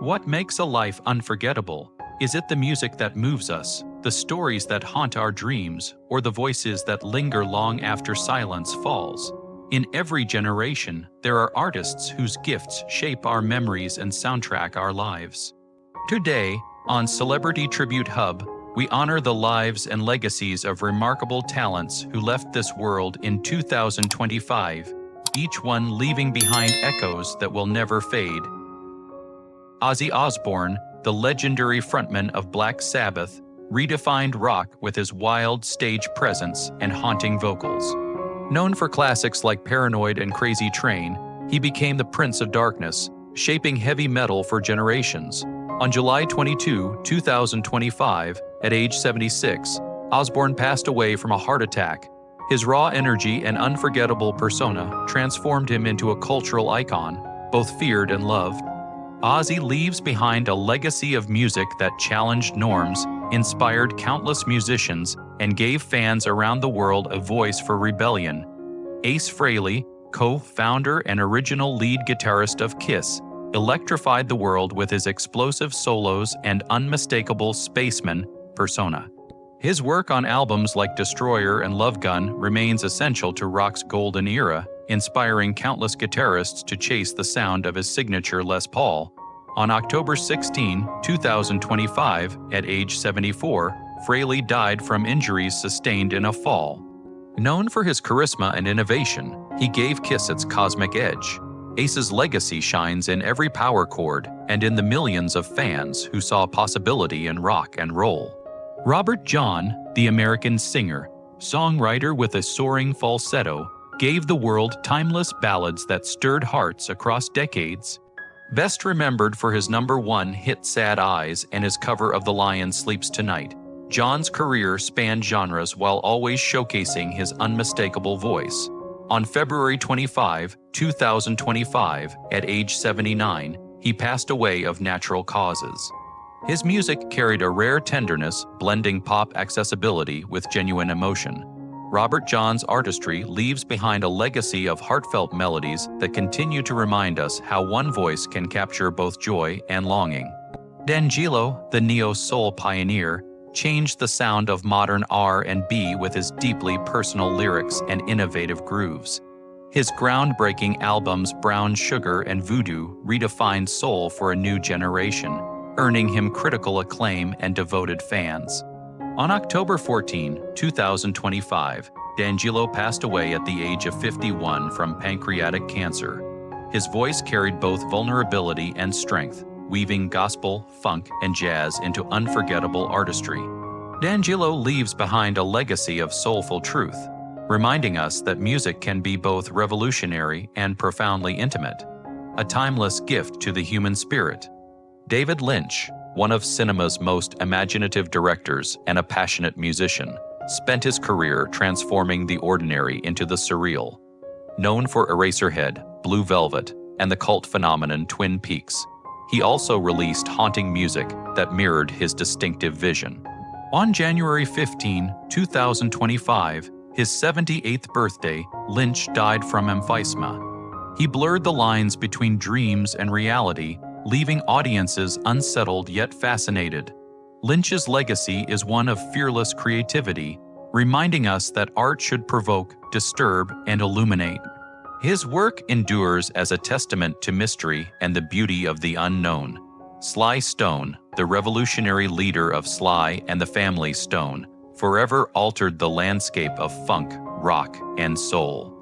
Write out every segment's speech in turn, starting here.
What makes a life unforgettable? Is it the music that moves us, the stories that haunt our dreams, or the voices that linger long after silence falls? In every generation, there are artists whose gifts shape our memories and soundtrack our lives. Today, on CelebrityTributeHub, we honor the lives and legacies of remarkable talents who left this world in 2025, each one leaving behind echoes that will never fade. Ozzy Osbourne, the legendary frontman of Black Sabbath, redefined rock with his wild stage presence and haunting vocals. Known for classics like Paranoid and Crazy Train, he became the Prince of Darkness, shaping heavy metal for generations. On July 22, 2025, at age 76, Osbourne passed away from a heart attack. His raw energy and unforgettable persona transformed him into a cultural icon, both feared and loved. Ozzy leaves behind a legacy of music that challenged norms, inspired countless musicians, and gave fans around the world a voice for rebellion. Ace Frehley, co-founder and original lead guitarist of Kiss, electrified the world with his explosive solos and unmistakable spaceman persona. His work on albums like Destroyer and Love Gun remains essential to rock's golden era, inspiring countless guitarists to chase the sound of his signature Les Paul. On October 16, 2025, at age 74, Frehley died from injuries sustained in a fall. Known for his charisma and innovation, he gave Kiss its cosmic edge. Ace's legacy shines in every power chord and in the millions of fans who saw possibility in rock and roll. Robert John, the American singer, songwriter with a soaring falsetto, gave the world timeless ballads that stirred hearts across decades. Best remembered for his #1 hit Sad Eyes and his cover of The Lion Sleeps Tonight, John's career spanned genres while always showcasing his unmistakable voice. On February 25, 2025, at age 79, he passed away of natural causes. His music carried a rare tenderness, blending pop accessibility with genuine emotion. Robert John's artistry leaves behind a legacy of heartfelt melodies that continue to remind us how one voice can capture both joy and longing. D'Angelo, the neo-soul pioneer, changed the sound of modern R&B with his deeply personal lyrics and innovative grooves. His groundbreaking albums Brown Sugar and Voodoo redefined soul for a new generation, earning him critical acclaim and devoted fans. On October 14, 2025, D'Angelo passed away at the age of 51 from pancreatic cancer. His voice carried both vulnerability and strength, weaving gospel, funk, and jazz into unforgettable artistry. D'Angelo leaves behind a legacy of soulful truth, reminding us that music can be both revolutionary and profoundly intimate, a timeless gift to the human spirit. David Lynch, one of cinema's most imaginative directors and a passionate musician, spent his career transforming the ordinary into the surreal. Known for Eraserhead, Blue Velvet, and the cult phenomenon Twin Peaks, he also released haunting music that mirrored his distinctive vision. On January 15, 2025, his 78th birthday, Lynch died from emphysema. He blurred the lines between dreams and reality, leaving audiences unsettled yet fascinated. Lynch's legacy is one of fearless creativity, reminding us that art should provoke, disturb, and illuminate. His work endures as a testament to mystery and the beauty of the unknown. Sly Stone, the revolutionary leader of Sly and the Family Stone, forever altered the landscape of funk, rock, and soul.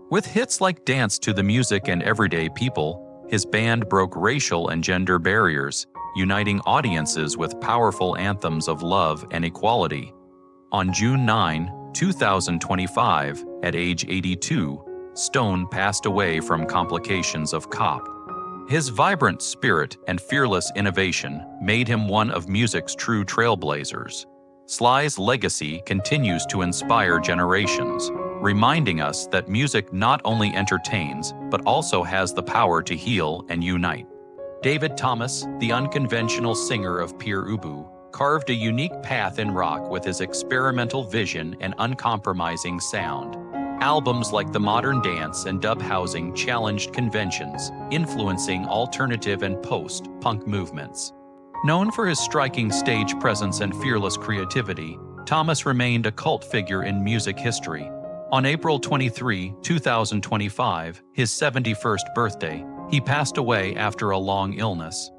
With hits like Dance to the Music and Everyday People, his band broke racial and gender barriers, uniting audiences with powerful anthems of love and equality. On June 9, 2025, at age 82, Stone passed away from complications of COP. His vibrant spirit and fearless innovation made him one of music's true trailblazers. Sly's legacy continues to inspire generations, reminding us that music not only entertains, but also has the power to heal and unite. David Thomas, the unconventional singer of Pere Ubu, carved a unique path in rock with his experimental vision and uncompromising sound. Albums like The Modern Dance and Dub Housing challenged conventions, influencing alternative and post-punk movements. Known for his striking stage presence and fearless creativity, Thomas remained a cult figure in music history. On April 23, 2025, his 71st birthday, he passed away after a long illness.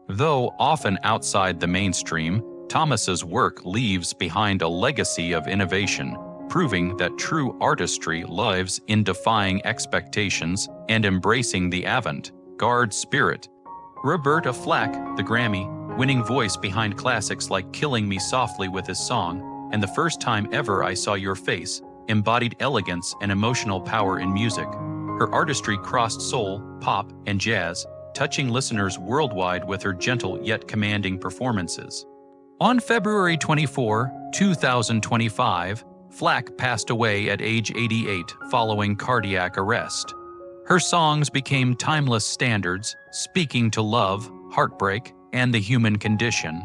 Though often outside the mainstream, Thomas's work leaves behind a legacy of innovation, proving that true artistry lives in defying expectations and embracing the avant-garde spirit. Roberta Flack, the Grammy-winning voice behind classics like Killing Me Softly with his song, and The First Time Ever I Saw Your Face, embodied elegance and emotional power in music. Her artistry crossed soul, pop, and jazz, touching listeners worldwide with her gentle yet commanding performances. On February 24, 2025, Flack passed away at age 88 following cardiac arrest. Her songs became timeless standards, speaking to love, heartbreak, and the human condition.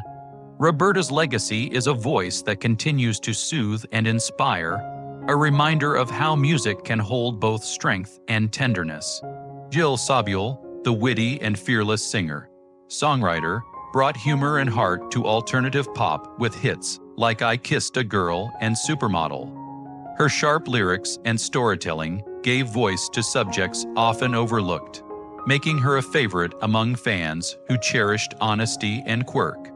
Roberta's legacy is a voice that continues to soothe and inspire, a reminder of how music can hold both strength and tenderness. Jill Sobule, the witty and fearless singer, songwriter, brought humor and heart to alternative pop with hits like I Kissed a Girl and Supermodel. Her sharp lyrics and storytelling gave voice to subjects often overlooked, making her a favorite among fans who cherished honesty and quirk.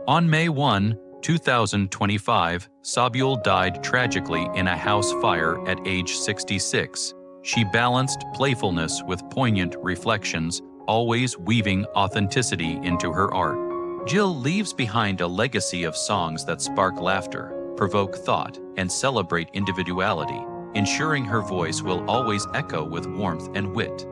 On May 1, 2025, Sobule died tragically in a house fire at age 66. She balanced playfulness with poignant reflections, always weaving authenticity into her art. Jill leaves behind a legacy of songs that spark laughter, provoke thought, and celebrate individuality, ensuring her voice will always echo with warmth and wit.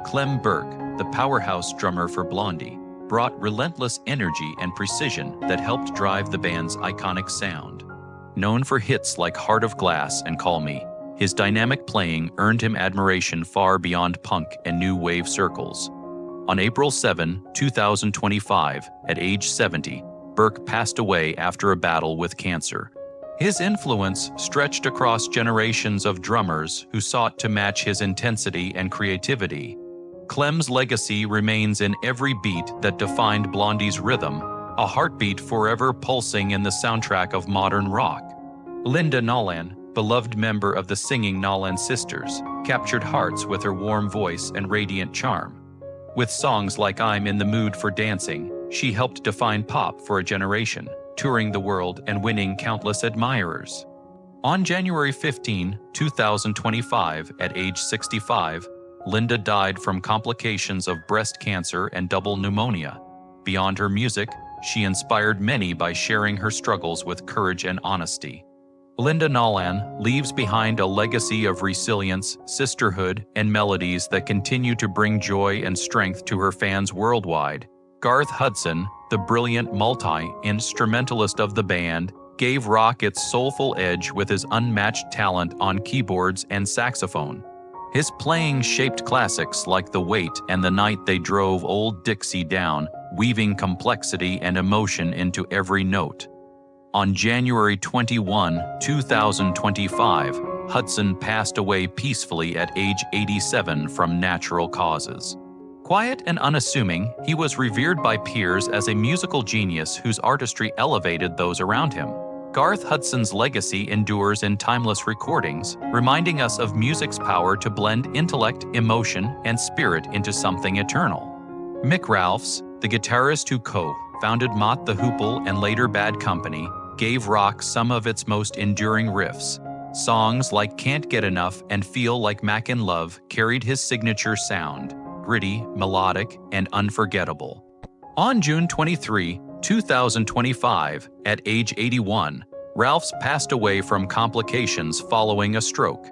Clem Burke, the powerhouse drummer for Blondie, brought relentless energy and precision that helped drive the band's iconic sound. Known for hits like Heart of Glass and Call Me, his dynamic playing earned him admiration far beyond punk and new wave circles. On April 7, 2025, at age 70, Burke passed away after a battle with cancer. His influence stretched across generations of drummers who sought to match his intensity and creativity. Clem's legacy remains in every beat that defined Blondie's rhythm, a heartbeat forever pulsing in the soundtrack of modern rock. Linda Nolan, beloved member of the singing Nolan Sisters, captured hearts with her warm voice and radiant charm. With songs like I'm in the Mood for Dancing, she helped define pop for a generation, touring the world and winning countless admirers. On January 15, 2025, at age 65, Linda died from complications of breast cancer and double pneumonia. Beyond her music, she inspired many by sharing her struggles with courage and honesty. Linda Nolan leaves behind a legacy of resilience, sisterhood, and melodies that continue to bring joy and strength to her fans worldwide. Garth Hudson, the brilliant multi-instrumentalist of the band, gave rock its soulful edge with his unmatched talent on keyboards and saxophone. His playing shaped classics like The Wait and The Night They Drove Old Dixie Down, weaving complexity and emotion into every note. On January 21, 2025, Hudson passed away peacefully at age 87 from natural causes. Quiet and unassuming, he was revered by peers as a musical genius whose artistry elevated those around him. Garth Hudson's legacy endures in timeless recordings, reminding us of music's power to blend intellect, emotion, and spirit into something eternal. Mick Ralphs, the guitarist who co-founded Mott the Hoople and later Bad Company, gave rock some of its most enduring riffs. Songs like Can't Get Enough and Feel Like Mac in Love carried his signature sound, gritty, melodic, and unforgettable. On June 23, 2025, at age 81, Ralphs passed away from complications following a stroke.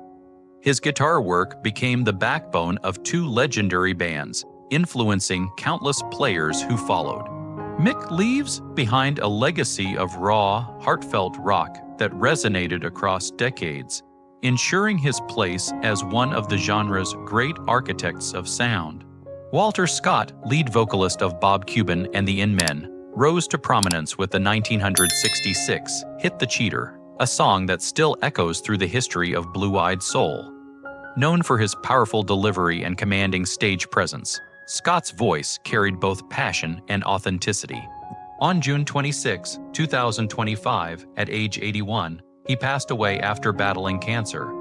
His guitar work became the backbone of two legendary bands, influencing countless players who followed. Mick leaves behind a legacy of raw, heartfelt rock that resonated across decades, ensuring his place as one of the genre's great architects of sound. Walter Scott, lead vocalist of Bob Cuban and the In-Men, rose to prominence with the 1966 hit The Cheater, a song that still echoes through the history of blue-eyed soul. Known for his powerful delivery and commanding stage presence, Scott's voice carried both passion and authenticity. On June 26, 2025, at age 81, he passed away after battling cancer.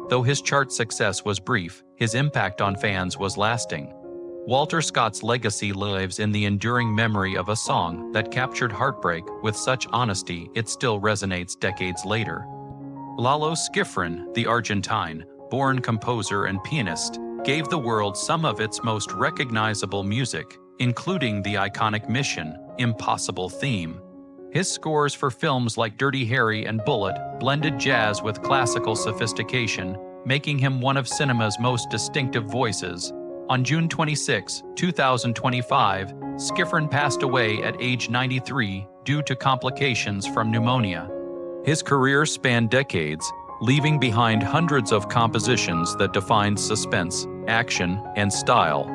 Though his chart success was brief, his impact on fans was lasting. Walter Scott's legacy lives in the enduring memory of a song that captured heartbreak with such honesty it still resonates decades later. Lalo Schifrin, the Argentine-born composer and pianist, gave the world some of its most recognizable music, including the iconic Mission: Impossible theme. His scores for films like Dirty Harry and Bullitt blended jazz with classical sophistication, making him one of cinema's most distinctive voices. On June 26, 2025, Schifrin passed away at age 93 due to complications from pneumonia. His career spanned decades, leaving behind hundreds of compositions that defined suspense, action, and style.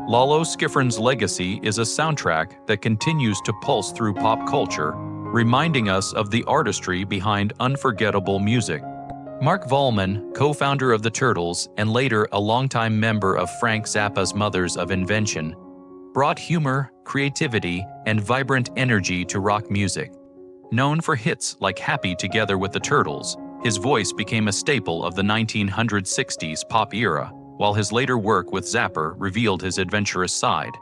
Lalo Schifrin's legacy is a soundtrack that continues to pulse through pop culture, reminding us of the artistry behind unforgettable music. Mark Volman, co-founder of the Turtles and later a longtime member of Frank Zappa's Mothers of Invention, brought humor, creativity, and vibrant energy to rock music. Known for hits like Happy Together with the Turtles, his voice became a staple of the 1960s pop era, while his later work with Zappa revealed his adventurous side.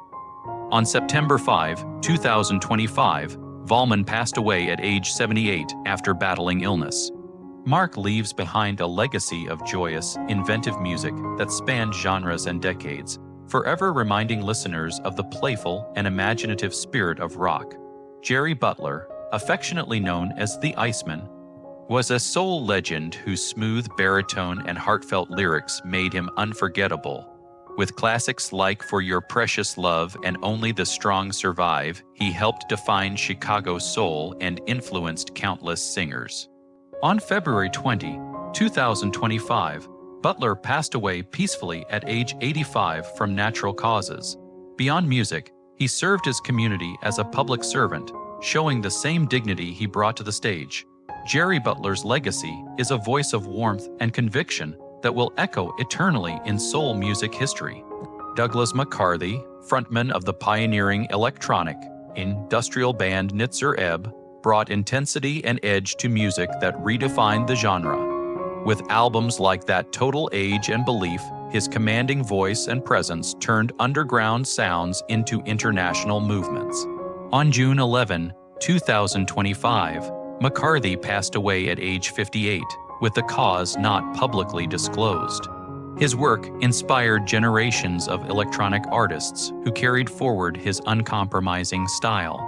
On September 5, 2025, Volman passed away at age 78 after battling illness. Mark leaves behind a legacy of joyous, inventive music that spanned genres and decades, forever reminding listeners of the playful and imaginative spirit of rock. Jerry Butler, affectionately known as the Iceman, was a soul legend whose smooth baritone and heartfelt lyrics made him unforgettable. With classics like For Your Precious Love and Only the Strong Survive, he helped define Chicago soul and influenced countless singers. On February 20, 2025, Butler passed away peacefully at age 85 from natural causes. Beyond music, he served his community as a public servant, showing the same dignity he brought to the stage. Jerry Butler's legacy is a voice of warmth and conviction that will echo eternally in soul music history. Douglas McCarthy, frontman of the pioneering electronic, industrial band Nitzer Ebb, brought intensity and edge to music that redefined the genre. With albums like that Total Age and Belief, his commanding voice and presence turned underground sounds into international movements. On June 11, 2025, McCarthy passed away at age 58, with the cause not publicly disclosed. His work inspired generations of electronic artists who carried forward his uncompromising style.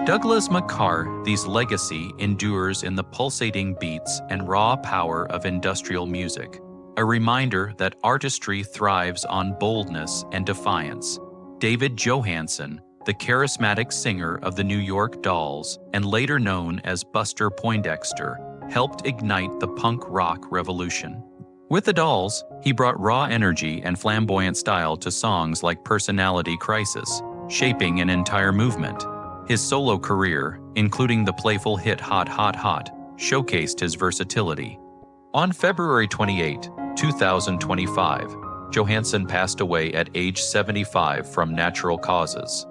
Douglas McCarthy's legacy endures in the pulsating beats and raw power of industrial music, a reminder that artistry thrives on boldness and defiance. David Johansen, the charismatic singer of the New York Dolls and later known as Buster Poindexter, helped ignite the punk rock revolution. With the Dolls, he brought raw energy and flamboyant style to songs like Personality Crisis, shaping an entire movement. His solo career, including the playful hit Hot Hot Hot, showcased his versatility. On February 28, 2025, Johansen passed away at age 75 from natural causes.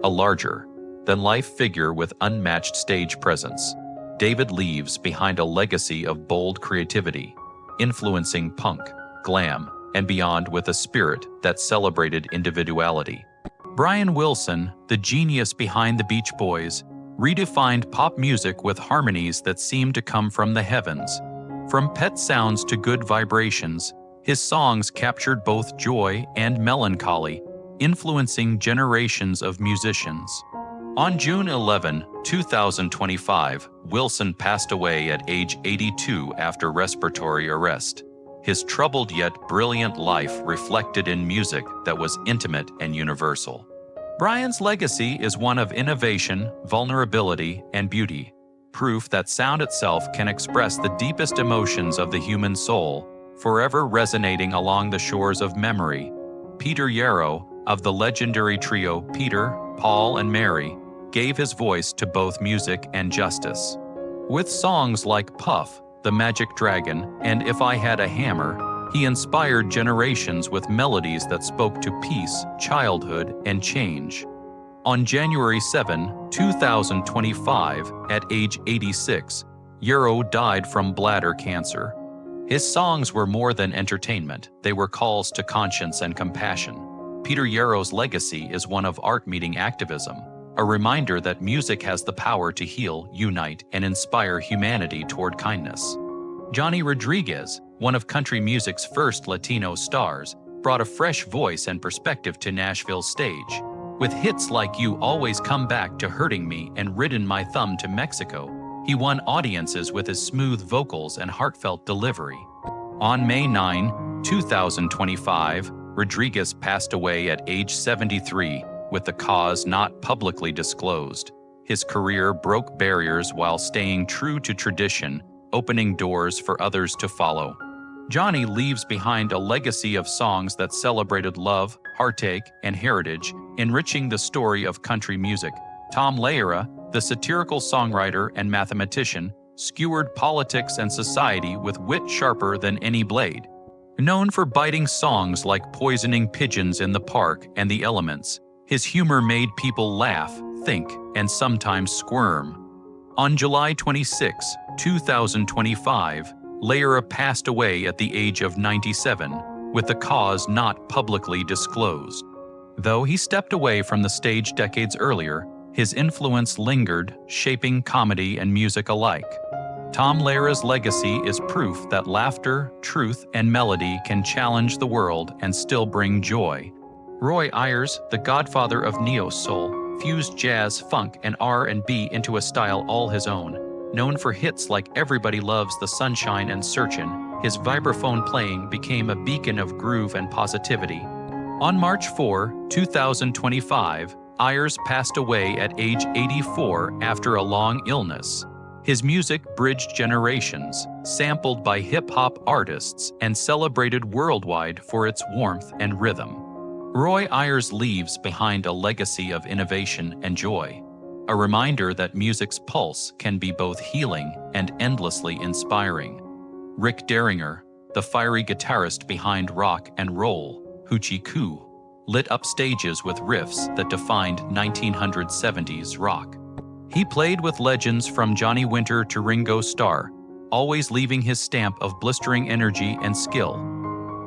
A larger-than-life figure with unmatched stage presence, David leaves behind a legacy of bold creativity, influencing punk, glam, and beyond with a spirit that celebrated individuality. Brian Wilson, the genius behind the Beach Boys, redefined pop music with harmonies that seemed to come from the heavens. From pet sounds to good vibrations, his songs captured both joy and melancholy, influencing generations of musicians. On June 11, 2025, Wilson passed away at age 82 after respiratory arrest. His troubled yet brilliant life reflected in music that was intimate and universal. Brian's legacy is one of innovation, vulnerability, and beauty, proof that sound itself can express the deepest emotions of the human soul, forever resonating along the shores of memory. Peter Yarrow, of the legendary trio Peter, Paul, and Mary, gave his voice to both music and justice. With songs like Puff, The Magic Dragon, and If I Had a Hammer, He inspired generations with melodies that spoke to peace, childhood, and change. On January 7, 2025, at age 86, Yarrow died from bladder cancer. His songs were more than entertainment, they were calls to conscience and compassion. Peter Yarrow's legacy is one of art meeting activism, a reminder that music has the power to heal, unite, and inspire humanity toward kindness. Johnny Rodriguez, one of country music's first Latino stars, brought a fresh voice and perspective to Nashville's stage. With hits like You Always Come Back to Hurting Me and Ridden My Thumb to Mexico, he won audiences with his smooth vocals and heartfelt delivery. On May 9, 2025, Rodriguez passed away at age 73, with the cause not publicly disclosed. His career broke barriers while staying true to tradition, opening doors for others to follow. Johnny leaves behind a legacy of songs that celebrated love, heartache, and heritage, enriching the story of country music. Tom Lehrer, the satirical songwriter and mathematician, skewered politics and society with wit sharper than any blade. Known for biting songs like Poisoning Pigeons in the Park and The Elements, his humor made people laugh, think, and sometimes squirm. On July 26, 2025, Lehrer passed away at the age of 97, with the cause not publicly disclosed. Though he stepped away from the stage decades earlier, his influence lingered, shaping comedy and music alike. Tom Lehrer's legacy is proof that laughter, truth, and melody can challenge the world and still bring joy. Roy Ayers, the godfather of neo-soul, fused jazz, funk, and R&B into a style all his own. Known for hits like Everybody Loves the Sunshine and Searchin', his vibraphone playing became a beacon of groove and positivity. On March 4, 2025, Ayers passed away at age 84 after a long illness. His music bridged generations, sampled by hip-hop artists, and celebrated worldwide for its warmth and rhythm. Roy Ayers leaves behind a legacy of innovation and joy, a reminder that music's pulse can be both healing and endlessly inspiring. Rick Derringer, the fiery guitarist behind rock and roll, Hoochie Coo, lit up stages with riffs that defined 1970s rock. He played with legends from Johnny Winter to Ringo Starr, always leaving his stamp of blistering energy and skill.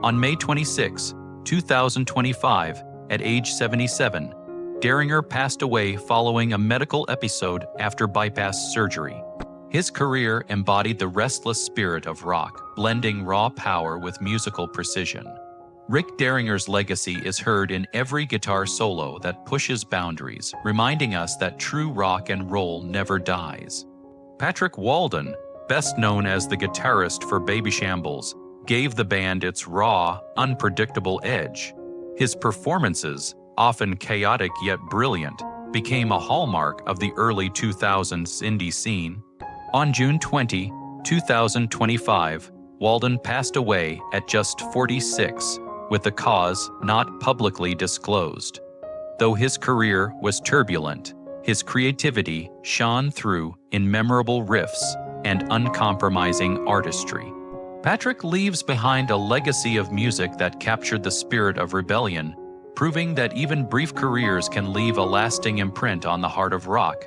On May 26, 2025, at age 77, Derringer passed away following a medical episode after bypass surgery. His career embodied the restless spirit of rock, blending raw power with musical precision. Rick Derringer's legacy is heard in every guitar solo that pushes boundaries, reminding us that true rock and roll never dies. Patrick Walden, best known as the guitarist for Baby Shambles, gave the band its raw, unpredictable edge. His performances, often chaotic yet brilliant, became a hallmark of the early 2000s indie scene. On June 20, 2025, Walden passed away at just 46, with the cause not publicly disclosed. Though his career was turbulent, his creativity shone through in memorable riffs and uncompromising artistry. Patrick leaves behind a legacy of music that captured the spirit of rebellion, proving that even brief careers can leave a lasting imprint on the heart of rock.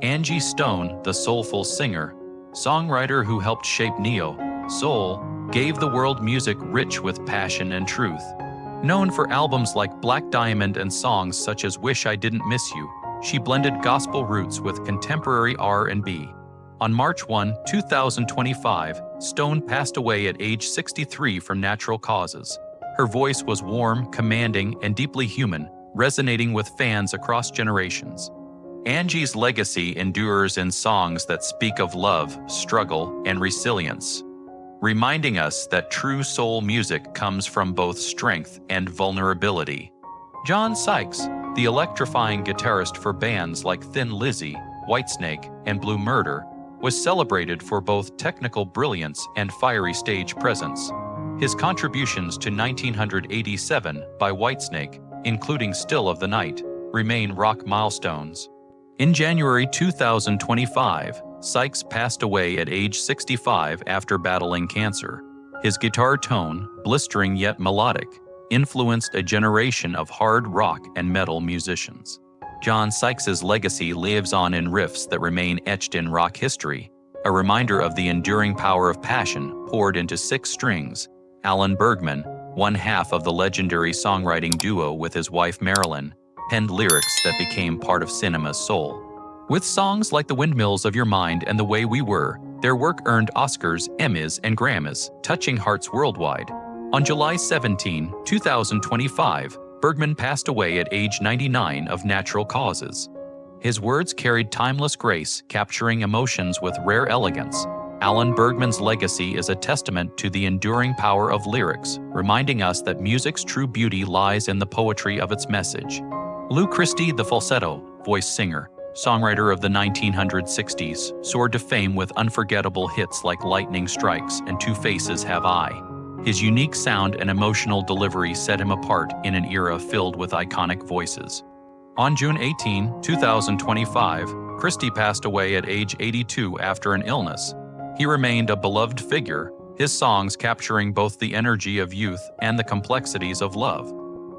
Angie Stone, the soulful singer, songwriter who helped shape neo-soul, gave the world music rich with passion and truth. Known for albums like Black Diamond and songs such as Wish I Didn't Miss You, she blended gospel roots with contemporary R&B. On March 1, 2025, Stone passed away at age 63 from natural causes. Her voice was warm, commanding, and deeply human, resonating with fans across generations. Angie's legacy endures in songs that speak of love, struggle, and resilience, reminding us that true soul music comes from both strength and vulnerability. John Sykes, the electrifying guitarist for bands like Thin Lizzy, Whitesnake, and Blue Murder, was celebrated for both technical brilliance and fiery stage presence. His contributions to 1987 by Whitesnake, including Still of the Night, remain rock milestones. In January 2025, Sykes passed away at age 65 after battling cancer. His guitar tone, blistering yet melodic, influenced a generation of hard rock and metal musicians. John Sykes's legacy lives on in riffs that remain etched in rock history, a reminder of the enduring power of passion poured into 6 strings. Alan Bergman, one half of the legendary songwriting duo with his wife Marilyn, penned lyrics that became part of cinema's soul. With songs like The Windmills of Your Mind and The Way We Were, their work earned Oscars, Emmys, and Grammys, touching hearts worldwide. On July 17, 2025, Bergman passed away at age 99 of natural causes. His words carried timeless grace, capturing emotions with rare elegance. Alan Bergman's legacy is a testament to the enduring power of lyrics, reminding us that music's true beauty lies in the poetry of its message. Lou Christie, the falsetto voice singer, songwriter of the 1960s, soared to fame with unforgettable hits like Lightning Strikes and Two Faces Have I. His unique sound and emotional delivery set him apart in an era filled with iconic voices. On June 18, 2025, Christie passed away at age 82 after an illness. He remained a beloved figure, his songs capturing both the energy of youth and the complexities of love.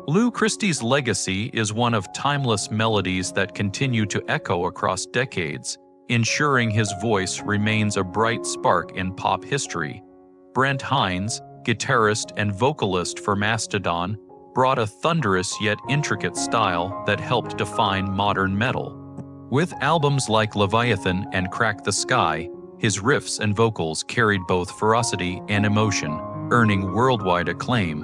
Lou Christie's legacy is one of timeless melodies that continue to echo across decades, ensuring his voice remains a bright spark in pop history. Brent Hinds, guitarist and vocalist for Mastodon, brought a thunderous yet intricate style that helped define modern metal. With albums like Leviathan and Crack the Sky, his riffs and vocals carried both ferocity and emotion, earning worldwide acclaim.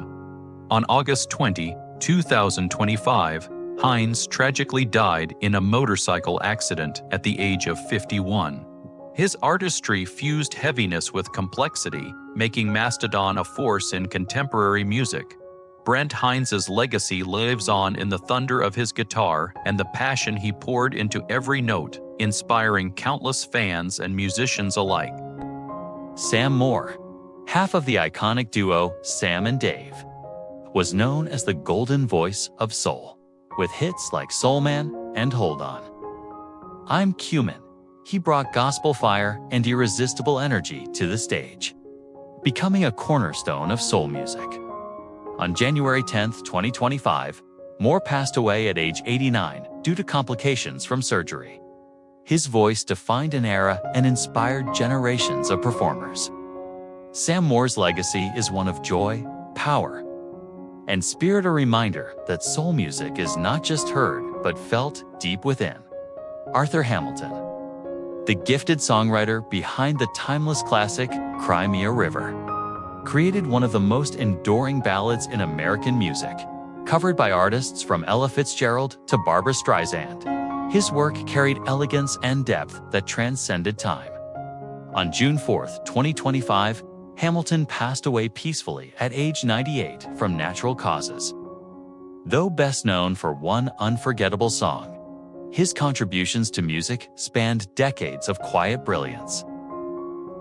On August 20, 2025, Hinds tragically died in a motorcycle accident at the age of 51. His artistry fused heaviness with complexity, making Mastodon a force in contemporary music. Brent Hinds' legacy lives on in the thunder of his guitar and the passion he poured into every note, inspiring countless fans and musicians alike. Sam Moore, half of the iconic duo Sam and Dave, was known as the golden voice of soul, with hits like Soul Man and Hold On. I'm Cumin. He brought gospel fire and irresistible energy to the stage, becoming a cornerstone of soul music. On January 10, 2025, Moore passed away at age 89 due to complications from surgery. His voice defined an era and inspired generations of performers. Sam Moore's legacy is one of joy, power, and spirit, a reminder that soul music is not just heard but felt deep within. Arthur Hamilton, the gifted songwriter behind the timeless classic Cry Me a River, created one of the most enduring ballads in American music, covered by artists from Ella Fitzgerald to Barbra Streisand. His work carried elegance and depth that transcended time. On June 4, 2025, Hamilton passed away peacefully at age 98 from natural causes. Though best known for one unforgettable song, his contributions to music spanned decades of quiet brilliance.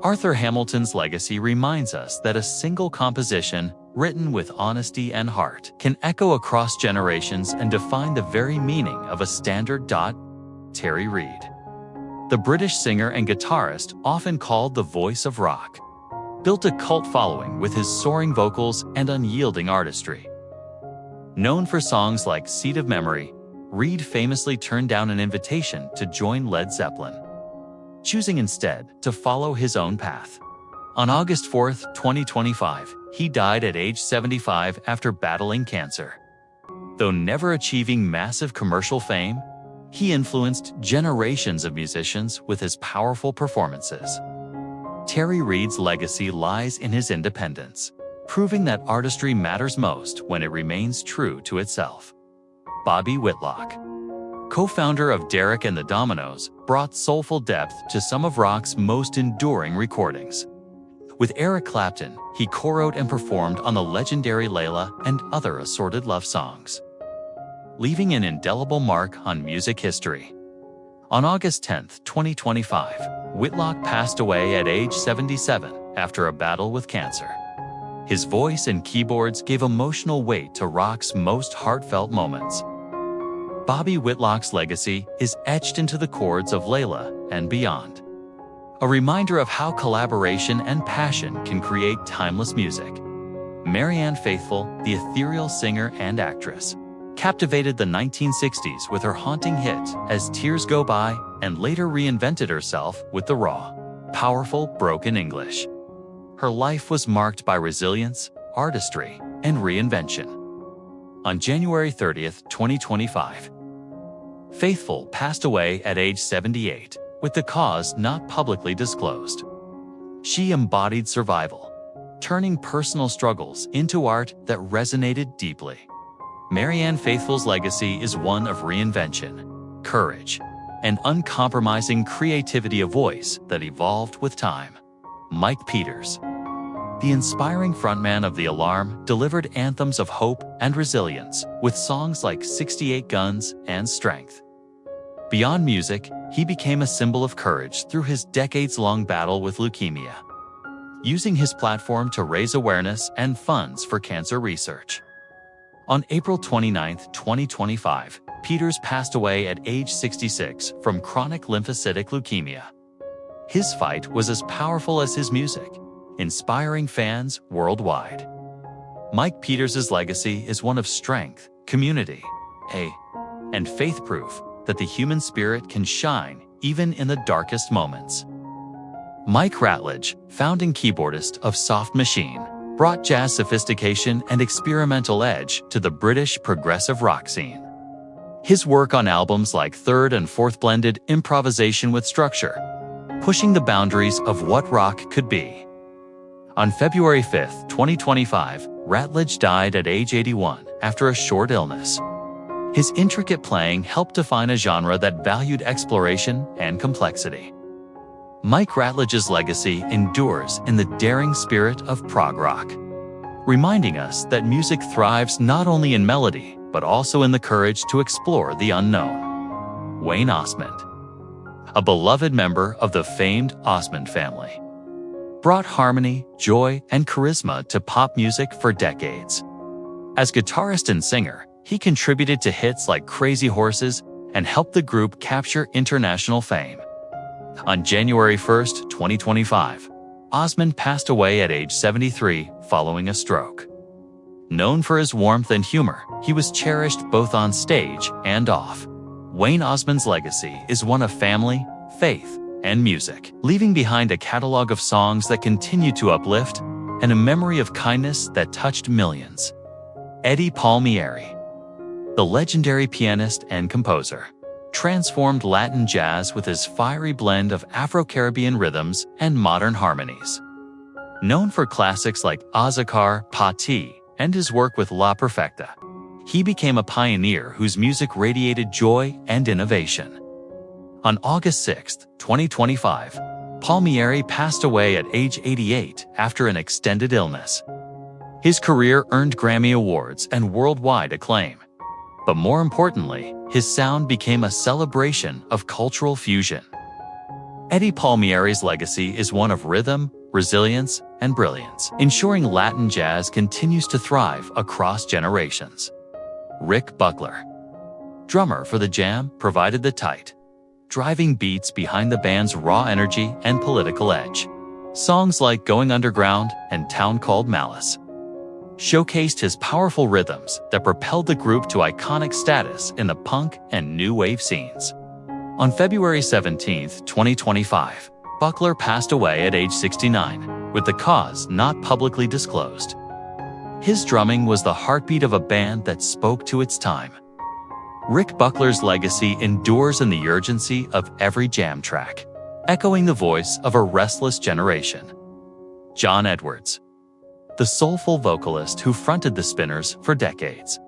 Arthur Hamilton's legacy reminds us that a single composition, written with honesty and heart, can echo across generations and define the very meaning of a standard. Terry Reid, the British singer and guitarist often called the voice of rock, built a cult following with his soaring vocals and unyielding artistry. Known for songs like Seat of Memory, Reid famously turned down an invitation to join Led Zeppelin, choosing instead to follow his own path. On August 4, 2025, he died at age 75 after battling cancer. Though never achieving massive commercial fame, he influenced generations of musicians with his powerful performances. Terry Reid's legacy lies in his independence, proving that artistry matters most when it remains true to itself. Bobby Whitlock, co-founder of Derek and the Dominoes, brought soulful depth to some of rock's most enduring recordings. With Eric Clapton, he co-wrote and performed on the legendary Layla and other assorted love songs, leaving an indelible mark on music history. On August 10, 2025, Whitlock passed away at age 77 after a battle with cancer. His voice and keyboards gave emotional weight to rock's most heartfelt moments. Bobby Whitlock's legacy is etched into the chords of Layla and Beyond, a reminder of how collaboration and passion can create timeless music. Marianne Faithfull, the ethereal singer and actress, captivated the 1960s with her haunting hit As Tears Go By and later reinvented herself with the raw, powerful broken English. Her life was marked by resilience, artistry, and reinvention. On January 30th, 2025, Faithfull passed away at age 78, with the cause not publicly disclosed. She embodied survival, turning personal struggles into art that resonated deeply. Marianne Faithfull's legacy is one of reinvention, courage, and uncompromising creativity of voice that evolved with time. Mike Peters, the inspiring frontman of The Alarm, delivered anthems of hope and resilience with songs like 68 Guns and Strength. Beyond music, he became a symbol of courage through his decades-long battle with leukemia, using his platform to raise awareness and funds for cancer research. On April 29, 2025, Peters passed away at age 66 from chronic lymphocytic leukemia. His fight was as powerful as his music, inspiring fans worldwide. Mike Peters' legacy is one of strength, community, and faith, proof that the human spirit can shine even in the darkest moments. Mike Ratledge, founding keyboardist of Soft Machine, brought jazz sophistication and experimental edge to the British progressive rock scene. His work on albums like Third and Fourth blended improvisation with structure, pushing the boundaries of what rock could be. On February 5, 2025, Ratledge died at age 81 after a short illness. His intricate playing helped define a genre that valued exploration and complexity. Mike Ratledge's legacy endures in the daring spirit of prog rock, reminding us that music thrives not only in melody, but also in the courage to explore the unknown. Wayne Osmond, a beloved member of the famed Osmond family, brought harmony, joy, and charisma to pop music for decades. As guitarist and singer, he contributed to hits like Crazy Horses and helped the group capture international fame. On January 1, 2025, Osmond passed away at age 73 following a stroke. Known for his warmth and humor, he was cherished both on stage and off. Wayne Osmond's legacy is one of family, faith, and music, leaving behind a catalog of songs that continue to uplift and a memory of kindness that touched millions. Eddie Palmieri, the legendary pianist and composer, transformed Latin jazz with his fiery blend of Afro-Caribbean rhythms and modern harmonies. Known for classics like Azacar, Pati, and his work with La Perfecta, he became a pioneer whose music radiated joy and innovation. On August 6, 2025, Palmieri passed away at age 88 after an extended illness. His career earned Grammy Awards and worldwide acclaim. But more importantly, his sound became a celebration of cultural fusion. Eddie Palmieri's legacy is one of rhythm, resilience, and brilliance, ensuring Latin jazz continues to thrive across generations. Rick Buckler, drummer for The Jam, provided the tight, driving beats behind the band's raw energy and political edge. Songs like Going Underground and Town Called Malice showcased his powerful rhythms that propelled the group to iconic status in the punk and new wave scenes. On February 17, 2025, Buckler passed away at age 69, with the cause not publicly disclosed. His drumming was the heartbeat of a band that spoke to its time. Rick Buckler's legacy endures in the urgency of every jam track, echoing the voice of a restless generation. John Edwards, the soulful vocalist who fronted the Spinners for decades,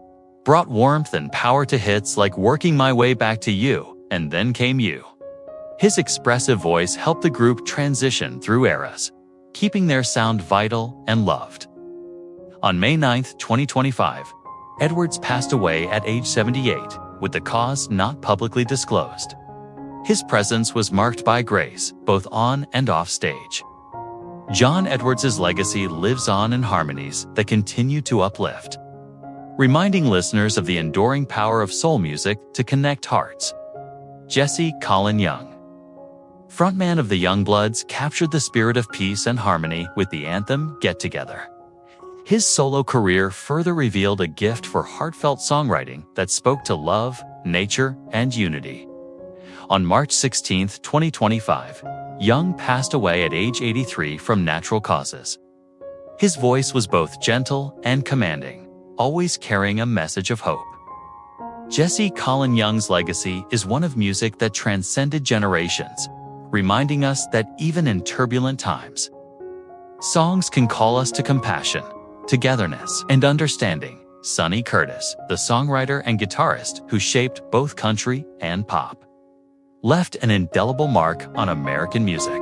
brought warmth and power to hits like Working My Way Back to You and Then Came You. His expressive voice helped the group transition through eras, keeping their sound vital and loved. On May 9, 2025, Edwards passed away at age 78, with the cause not publicly disclosed. His presence was marked by grace, both on and off stage. John Edwards' legacy lives on in harmonies that continue to uplift, reminding listeners of the enduring power of soul music to connect hearts. Jesse Colin Young, Frontman of the Youngbloods captured the spirit of peace and harmony with the anthem Get Together. His solo career further revealed a gift for heartfelt songwriting that spoke to love, nature, and unity. On March 16, 2025, Young passed away at age 83 from natural causes. His voice was both gentle and commanding, always carrying a message of hope. Jesse Colin Young's legacy is one of music that transcended generations, reminding us that even in turbulent times, songs can call us to compassion, togetherness, and understanding. Sonny Curtis, the songwriter and guitarist who shaped both country and pop, left an indelible mark on American music.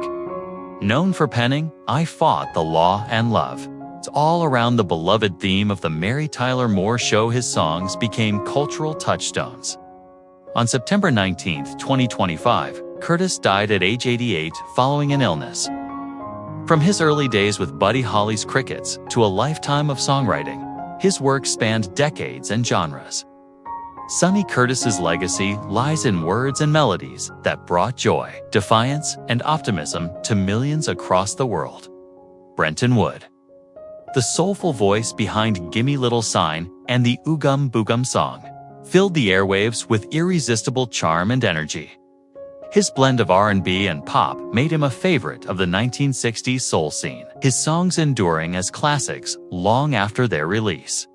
Known for penning I Fought the Law and Love, it's all around the beloved theme of the Mary Tyler Moore Show. His songs became cultural touchstones. On September 19, 2025, Curtis died at age 88 following an illness. From his early days with Buddy Holly's Crickets to a lifetime of songwriting, his work spanned decades and genres. Sonny Curtis's legacy lies in words and melodies that brought joy, defiance, and optimism to millions across the world. Brenton Wood, the soulful voice behind Gimme Little Sign and the Oogum Boogum song, filled the airwaves with irresistible charm and energy. His blend of R&B and pop made him a favorite of the 1960s soul scene, his songs enduring as classics long after their release.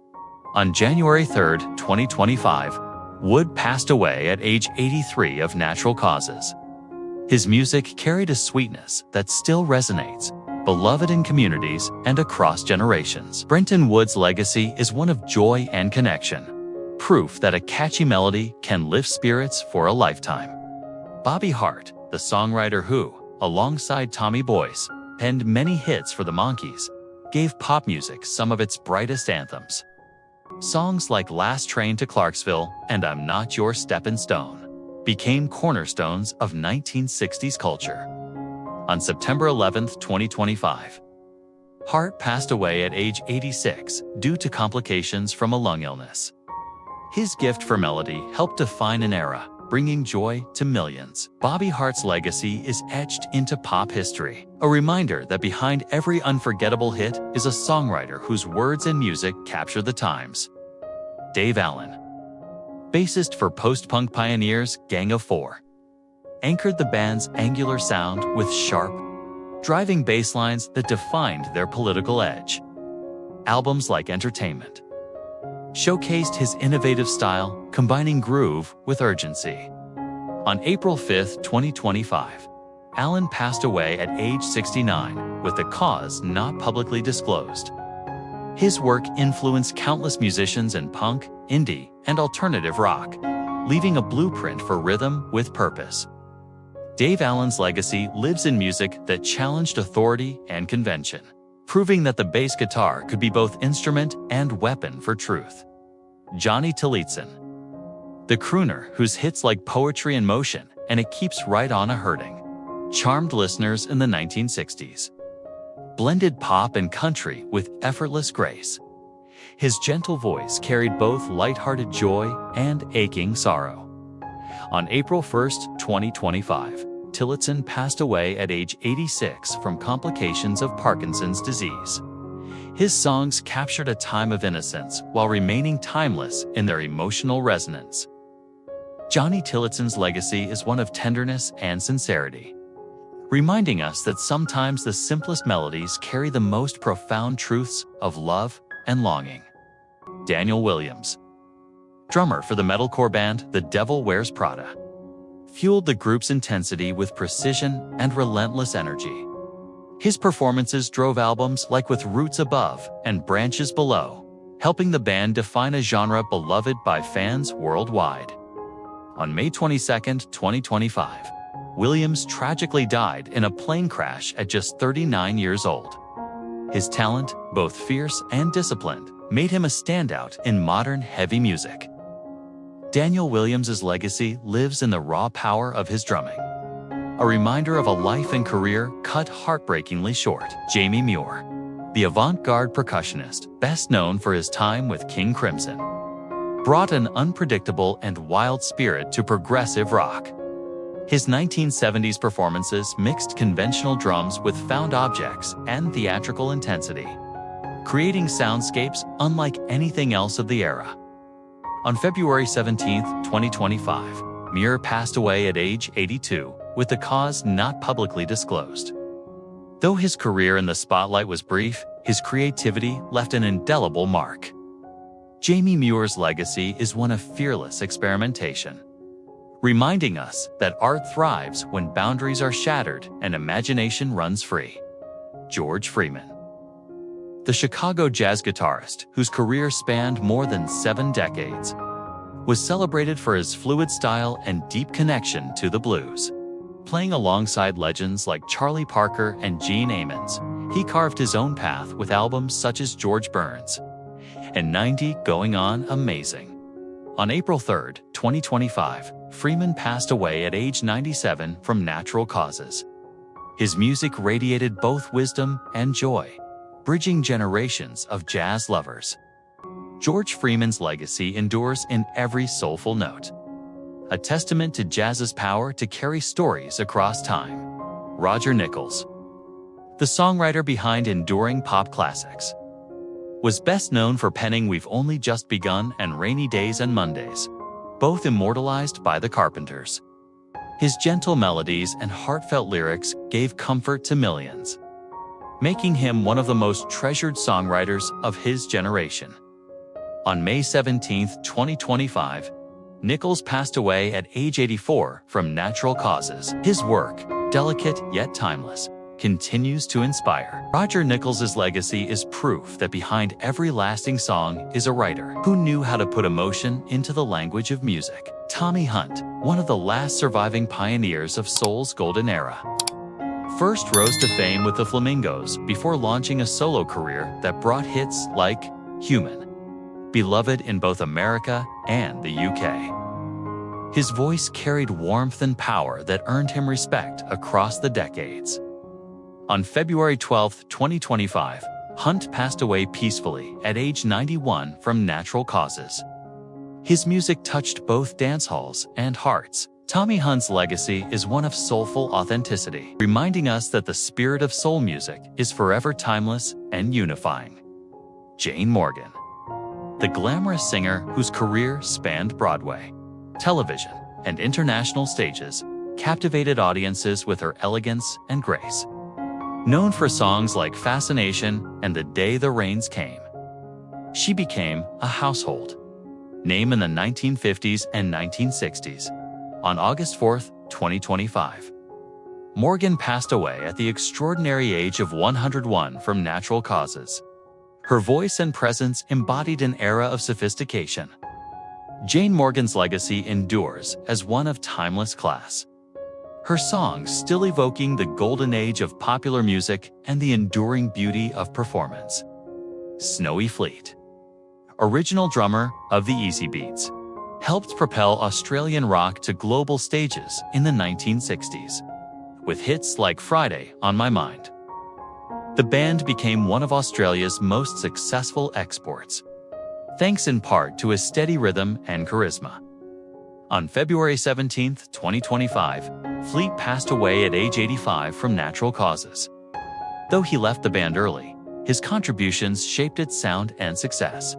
On January 3, 2025, Wood passed away at age 83 of natural causes. His music carried a sweetness that still resonates, beloved in communities and across generations. Brenton Wood's legacy is one of joy and connection, proof that a catchy melody can lift spirits for a lifetime. Bobby Hart, the songwriter who, alongside Tommy Boyce, penned many hits for the Monkees, gave pop music some of its brightest anthems. Songs like Last Train to Clarksville and I'm Not Your Steppin' Stone became cornerstones of 1960s culture. On September 11, 2025, Hart passed away at age 86 due to complications from a lung illness. His gift for melody helped define an era, bringing joy to millions. Bobby Hart's legacy is etched into pop history, a reminder that behind every unforgettable hit is a songwriter whose words and music capture the times. Dave Allen, bassist for post-punk pioneers Gang of Four, anchored the band's angular sound with sharp, driving bass lines that defined their political edge. Albums like Entertainment showcased his innovative style, combining groove with urgency. On April 5, 2025, Allen passed away at age 69, with the cause not publicly disclosed. His work influenced countless musicians in punk, indie, and alternative rock, leaving a blueprint for rhythm with purpose. Dave Allen's legacy lives in music that challenged authority and convention, proving that the bass guitar could be both instrument and weapon for truth. Johnny Tillotson, the crooner whose hits like Poetry in Motion and It Keeps Right On A-Hurting charmed listeners in the 1960s. Blended pop and country with effortless grace. His gentle voice carried both lighthearted joy and aching sorrow. On April 1, 2025, Tillotson passed away at age 86 from complications of Parkinson's disease. His songs captured a time of innocence while remaining timeless in their emotional resonance. Johnny Tillotson's legacy is one of tenderness and sincerity, reminding us that sometimes the simplest melodies carry the most profound truths of love and longing. Daniel Williams, drummer for the metalcore band The Devil Wears Prada, fueled the group's intensity with precision and relentless energy. His performances drove albums like With Roots Above and Branches Below, helping the band define a genre beloved by fans worldwide. On May 22, 2025, Williams tragically died in a plane crash at just 39 years old. His talent, both fierce and disciplined, made him a standout in modern heavy music. Daniel Williams' legacy lives in the raw power of his drumming, a reminder of a life and career cut heartbreakingly short. Jamie Muir, the avant-garde percussionist, best known for his time with King Crimson, brought an unpredictable and wild spirit to progressive rock. His 1970s performances mixed conventional drums with found objects and theatrical intensity, creating soundscapes unlike anything else of the era. On February 17, 2025, Muir passed away at age 82, with the cause not publicly disclosed. Though his career in the spotlight was brief, his creativity left an indelible mark. Jamie Muir's legacy is one of fearless experimentation, reminding us that art thrives when boundaries are shattered and imagination runs free. George Freeman. The Chicago jazz guitarist, whose career spanned more than 7 decades, was celebrated for his fluid style and deep connection to the blues. Playing alongside legends like Charlie Parker and Gene Ammons, he carved his own path with albums such as George Burns and 90 Going On Amazing. On April 3, 2025, Freeman passed away at age 97 from natural causes. His music radiated both wisdom and joy, bridging generations of jazz lovers. George Freeman's legacy endures in every soulful note, a testament to jazz's power to carry stories across time. Roger Nichols, the songwriter behind enduring pop classics, was best known for penning We've Only Just Begun and Rainy Days and Mondays, both immortalized by the Carpenters. His gentle melodies and heartfelt lyrics gave comfort to millions, making him one of the most treasured songwriters of his generation. On May 17, 2025, Nichols passed away at age 84 from natural causes. His work, delicate yet timeless, continues to inspire. Roger Nichols' legacy is proof that behind every lasting song is a writer who knew how to put emotion into the language of music. Tommy Hunt, one of the last surviving pioneers of soul's golden era, first rose to fame with the Flamingos before launching a solo career that brought hits like Human, beloved in both America and the UK. His voice carried warmth and power that earned him respect across the decades. On February 12, 2025, Hunt passed away peacefully at age 91 from natural causes. His music touched both dance halls and hearts. Tommy Hunt's legacy is one of soulful authenticity, reminding us that the spirit of soul music is forever timeless and unifying. Jane Morgan, the glamorous singer whose career spanned Broadway, television, and international stages, captivated audiences with her elegance and grace. Known for songs like Fascination and The Day the Rains Came, she became a household name in the 1950s and 1960s. On August 4, 2025, Morgan passed away at the extraordinary age of 101 from natural causes. Her voice and presence embodied an era of sophistication. Jane Morgan's legacy endures as one of timeless class, her songs still evoking the golden age of popular music and the enduring beauty of performance. Snowy Fleet, original drummer of the Easy Beats, helped propel Australian rock to global stages in the 1960s, with hits like Friday on My Mind. The band became one of Australia's most successful exports, thanks in part to his steady rhythm and charisma. On February 17, 2025, Fleet passed away at age 85 from natural causes. Though he left the band early, his contributions shaped its sound and success.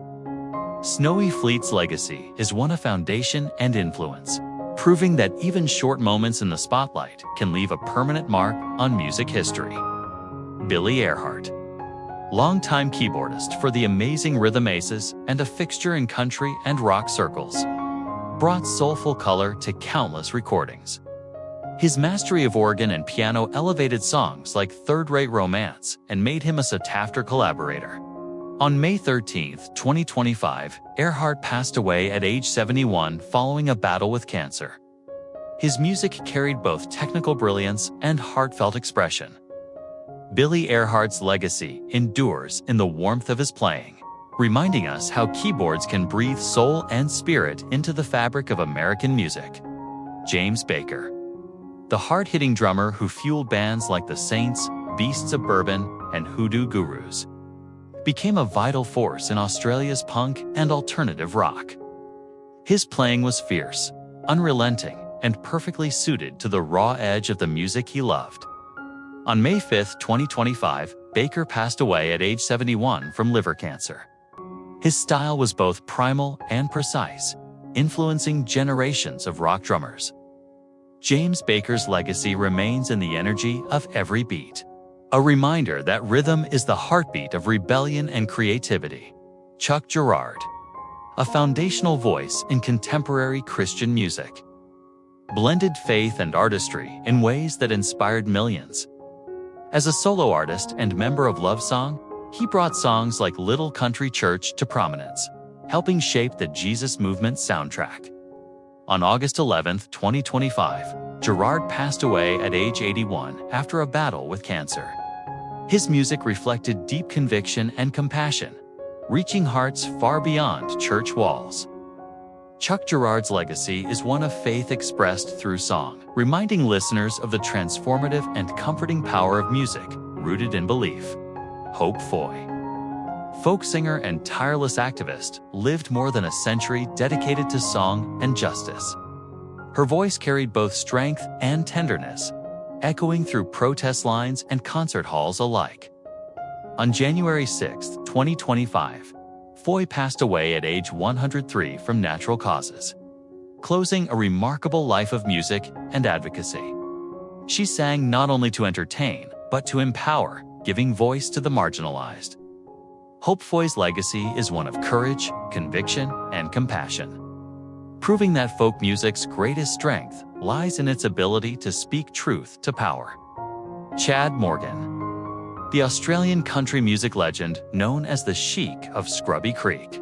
Snowy Fleet's legacy is one of foundation and influence, proving that even short moments in the spotlight can leave a permanent mark on music history. Billy Earhart, longtime keyboardist for the amazing Rhythm Aces and a fixture in country and rock circles, brought soulful color to countless recordings. His mastery of organ and piano elevated songs like Third Rate Romance and made him a sought-after collaborator. On May 13, 2025, Earhart passed away at age 71 following a battle with cancer. His music carried both technical brilliance and heartfelt expression. Billy Earhart's legacy endures in the warmth of his playing, reminding us how keyboards can breathe soul and spirit into the fabric of American music. James Baker, the hard-hitting drummer who fueled bands like the Saints, Beasts of Bourbon, and Hoodoo Gurus, became a vital force in Australia's punk and alternative rock. His playing was fierce, unrelenting, and perfectly suited to the raw edge of the music he loved. On May 5, 2025, Baker passed away at age 71 from liver cancer. His style was both primal and precise, influencing generations of rock drummers. James Baker's legacy remains in the energy of every beat, a reminder that rhythm is the heartbeat of rebellion and creativity. Chuck Girard, a foundational voice in contemporary Christian music, blended faith and artistry in ways that inspired millions. As a solo artist and member of Love Song, he brought songs like Little Country Church to prominence, helping shape the Jesus Movement soundtrack. On August 11, 2025, Girard passed away at age 81 after a battle with cancer. His music reflected deep conviction and compassion, reaching hearts far beyond church walls. Chuck Girard's legacy is one of faith expressed through song, reminding listeners of the transformative and comforting power of music, rooted in belief. Hope Foy, folk singer and tireless activist, lived more than a century dedicated to song and justice. Her voice carried both strength and tenderness, echoing through protest lines and concert halls alike. On January 6, 2025, Foy passed away at age 103 from natural causes, closing a remarkable life of music and advocacy. She sang not only to entertain, but to empower, giving voice to the marginalized. Hope Foy's legacy is one of courage, conviction, and compassion, proving that folk music's greatest strength lies in its ability to speak truth to power. Chad Morgan, the Australian country music legend known as the Sheik of Scrubby Creek,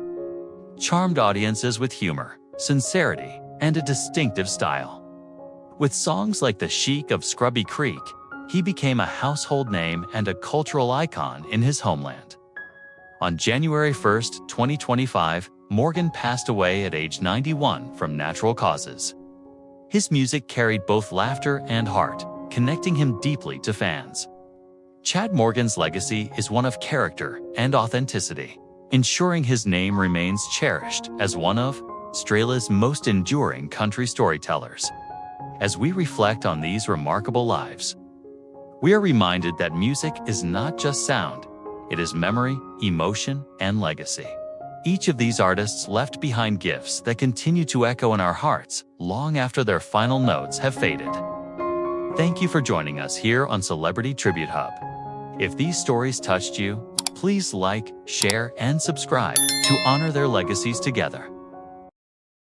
charmed audiences with humor, sincerity, and a distinctive style. With songs like The Sheik of Scrubby Creek, he became a household name and a cultural icon in his homeland. On January 1, 2025, Morgan passed away at age 91 from natural causes. His music carried both laughter and heart, connecting him deeply to fans. Chad Morgan's legacy is one of character and authenticity, ensuring his name remains cherished as one of Australia's most enduring country storytellers. As we reflect on these remarkable lives, we are reminded that music is not just sound, it is memory, emotion, and legacy. Each of these artists left behind gifts that continue to echo in our hearts long after their final notes have faded. Thank you for joining us here on Celebrity Tribute Hub. If these stories touched you, please like, share, and subscribe to honor their legacies together.